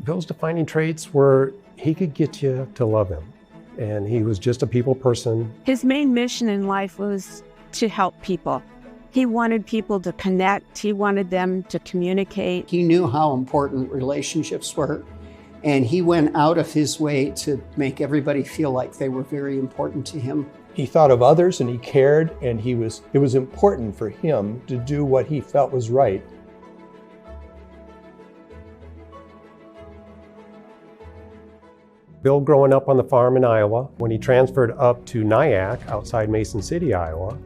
Bill's defining traits were he could get you to love him, and he was just a people person. His main mission in life was to help people. He wanted people to connect. He wanted them to communicate. He knew how important relationships were, and he went out of his way to make everybody feel like they were very important to him. He thought of others and he cared, and it was important for him to do what he felt was right. Bill, growing up on the farm in Iowa, when he transferred up to Nyack, outside Mason City, Iowa,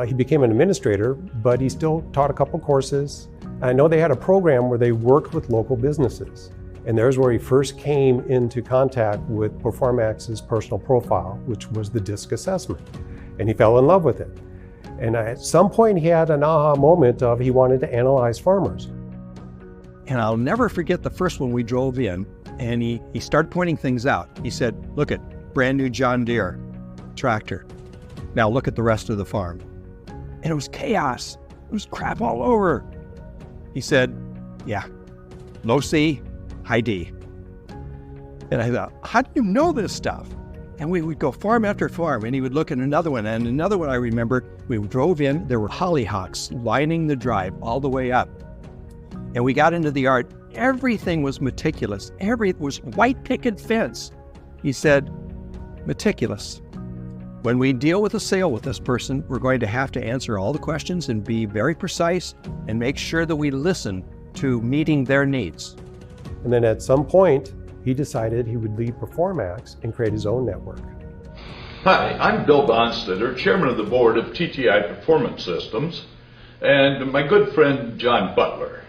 he became an administrator, but he still taught a couple courses. I know they had a program where they worked with local businesses. And there's where he first came into contact with Performax's personal profile, which was the DISC assessment. And he fell in love with it. And at some point he had an aha moment of he wanted to analyze farmers. And I'll never forget the first one we drove in, and he started pointing things out. He said, look at brand new John Deere tractor. Now look at the rest of the farm. And it was chaos. It was crap all over. He said, yeah, low C, high D. And I thought, how do you know this stuff? And we would go farm after farm, and he would look at another one. And another one I remember, we drove in, there were hollyhocks lining the drive all the way up. And we got into the yard, everything was meticulous. Everything was white picket fence. He said, meticulous. When we deal with a sale with this person, we're going to have to answer all the questions and be very precise and make sure that we listen to meeting their needs. And then at some point, he decided he would leave Performax and create his own network. Hi, I'm Bill Bonnstetter, Chairman of the Board of TTI Performance Systems, and my good friend John Butler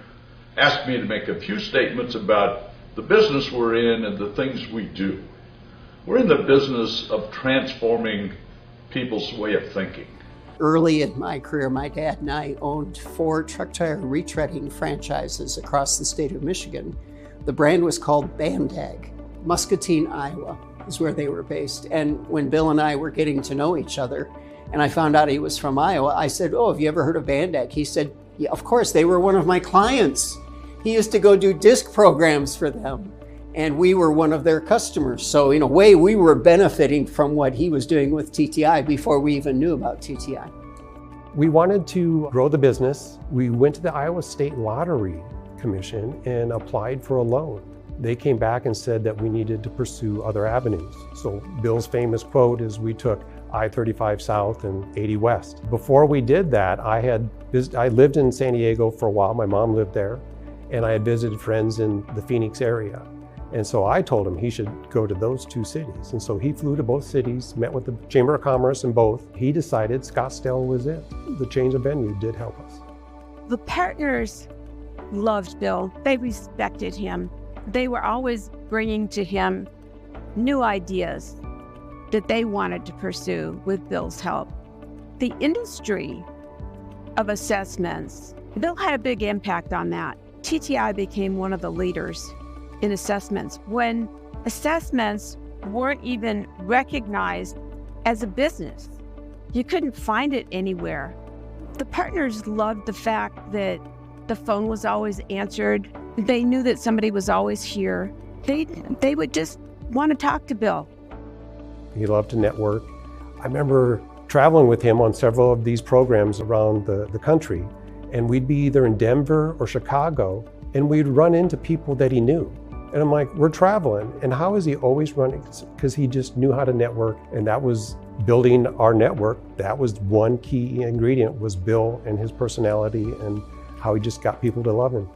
asked me to make a few statements about the business we're in and the things we do. We're in the business of transforming people's way of thinking. Early in my career, my dad and I owned 4 truck tire retreading franchises across the state of Michigan. The brand was called Bandag. Muscatine, Iowa is where they were based. And when Bill and I were getting to know each other, and I found out he was from Iowa, I said, oh, have you ever heard of Bandag? He said, yeah, of course, they were one of my clients. He used to go do disc programs for them, and we were one of their customers. So in a way, we were benefiting from what he was doing with TTI before we even knew about TTI. We wanted to grow the business. We went to the Iowa State Lottery Commission and applied for a loan. They came back and said that we needed to pursue other avenues. So Bill's famous quote is, we took I-35 South and 80 West. Before we did that, I lived in San Diego for a while. My mom lived there, and I had visited friends in the Phoenix area. And so I told him he should go to those 2 cities. And so he flew to both cities, met with the Chamber of Commerce in both. He decided Scottsdale was it. The change of venue did help us. The partners loved Bill. They respected him. They were always bringing to him new ideas that they wanted to pursue with Bill's help. The industry of assessments, Bill had a big impact on that. TTI became one of the leaders in assessments when assessments weren't even recognized as a business. You couldn't find it anywhere. The partners loved the fact that the phone was always answered. They knew that somebody was always here. They would just want to talk to Bill. He loved to network. I remember traveling with him on several of these programs around the country, and we'd be either in Denver or Chicago, and we'd run into people that he knew. And I'm like, we're traveling, and how is he always running? Because he just knew how to network, and that was building our network. That was one key ingredient, was Bill and his personality and how he just got people to love him.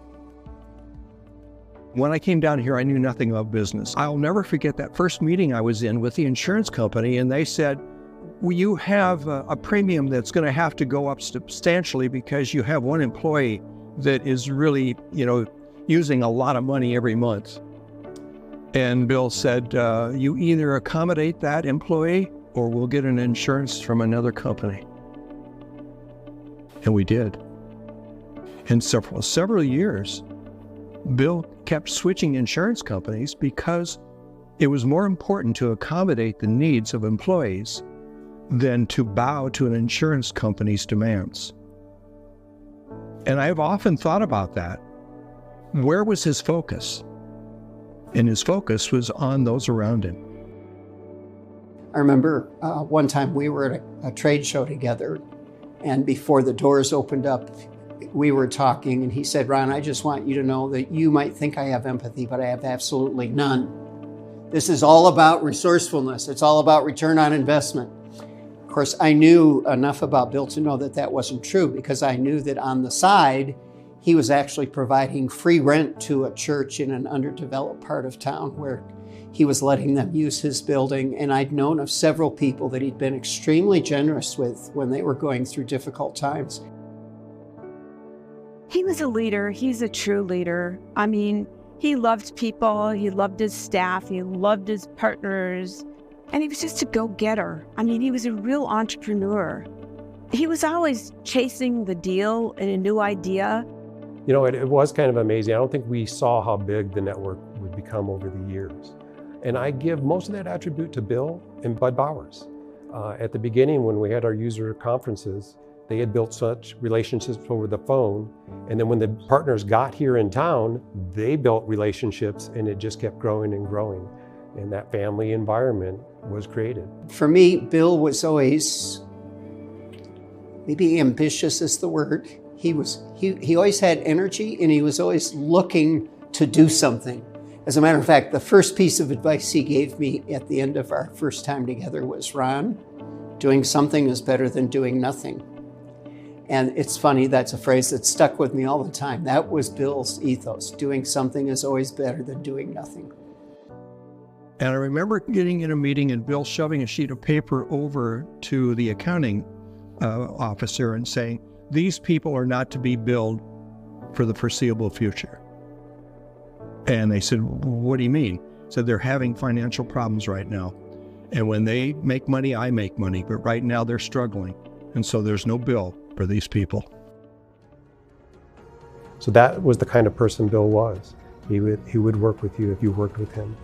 When I came down here, I knew nothing about business. I'll never forget that first meeting I was in with the insurance company, and they said, well, you have a premium that's going to have to go up substantially because you have one employee that is really, using a lot of money every month. And Bill said, you either accommodate that employee or we'll get an insurance from another company. And we did. And several years, Bill kept switching insurance companies because it was more important to accommodate the needs of employees than to bow to an insurance company's demands. And I've often thought about that. Where was his focus? and his focus was on those around him. I remember one time we were at a trade show together, and before the doors opened up, we were talking, and he said, "Ron, I just want you to know that you might think I have empathy, but I have absolutely none. This is all about resourcefulness. It's all about return on investment." Of course, I knew enough about Bill to know that that wasn't true, because I knew that on the side, he was actually providing free rent to a church in an underdeveloped part of town where he was letting them use his building. And I'd known of several people that he'd been extremely generous with when they were going through difficult times. He was a leader. He's a true leader. I mean, he loved people. He loved his staff. He loved his partners. And he was just a go-getter. I mean, he was a real entrepreneur. He was always chasing the deal and a new idea. You know, it was kind of amazing. I don't think we saw how big the network would become over the years. And I give most of that attribute to Bill and Bud Bowers. At the beginning, when we had our user conferences, they had built such relationships over the phone. And then when the partners got here in town, they built relationships, and it just kept growing and growing. And that family environment was created. For me, Bill was always, maybe ambitious is the word. He always had energy, and he was always looking to do something. As a matter of fact, the first piece of advice he gave me at the end of our first time together was, "Ron, doing something is better than doing nothing." And it's funny, that's a phrase that stuck with me all the time. That was Bill's ethos. Doing something is always better than doing nothing. And I remember getting in a meeting and Bill shoving a sheet of paper over to the accounting officer and saying, "These people are not to be billed for the foreseeable future." And they said, "What do you mean?" I said, "They're having financial problems right now. And when they make money, I make money. But right now they're struggling. And so there's no bill for these people." So that was the kind of person Bill was. He would work with you if you worked with him.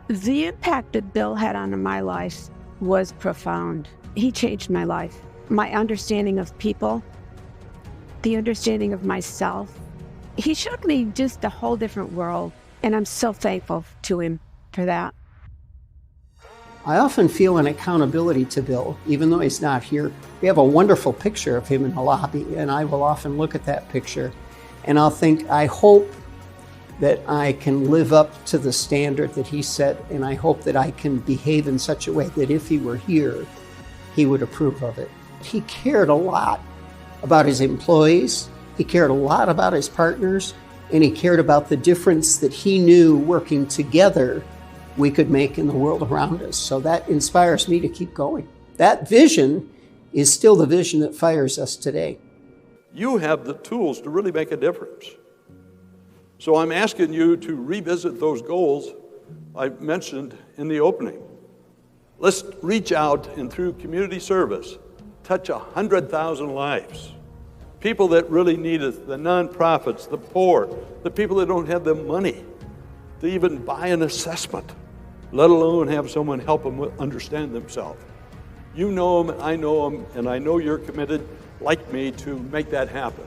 The impact that Bill had on my life was profound. He changed my life, my understanding of people, the understanding of myself. He showed me just a whole different world, and I'm so thankful to him for that. I often feel an accountability to Bill, even though he's not here. We have a wonderful picture of him in the lobby, and I will often look at that picture, and I'll think, I hope that I can live up to the standard that he set, and I hope that I can behave in such a way that if he were here, he would approve of it. He cared a lot about his employees, he cared a lot about his partners, and he cared about the difference that he knew working together we could make in the world around us. So that inspires me to keep going. That vision is still the vision that fires us today. You have the tools to really make a difference. So I'm asking you to revisit those goals I mentioned in the opening. Let's reach out and through community service, touch 100,000 lives. People that really need it, the nonprofits, the poor, the people that don't have the money to even buy an assessment, let alone have someone help them understand themselves. You know them, I know them, and I know you're committed, like me, to make that happen.